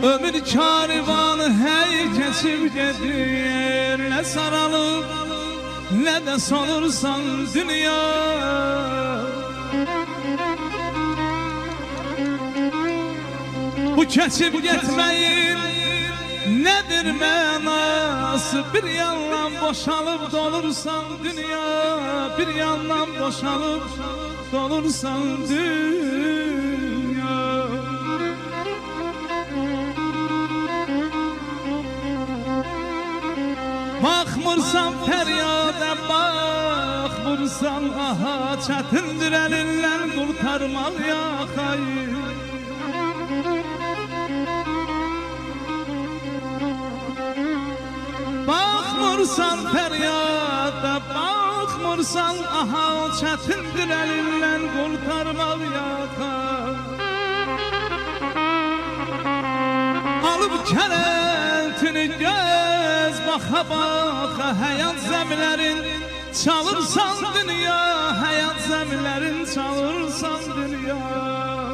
Ömür karvanı hey geçip gedir. Ne saralım ne de solursan dünya. Bu keçip gitmeyin nedir mənası? Bir yandan boşalıp dolursan dünya, bir yandan boşalıp dolursan dünya. Bakmırsan feryada, bakmırsan aha, çətindir əlindən qurtarmaq yaxayı. Bakmırsan feryada, bakmırsan aha, çətindir əlindən qurtarmaq yaxayı. Alıp kələtini göz baxa baxa, həyat zəmilərin çalırsan dünya, həyat zəmilərin çalırsan dünya.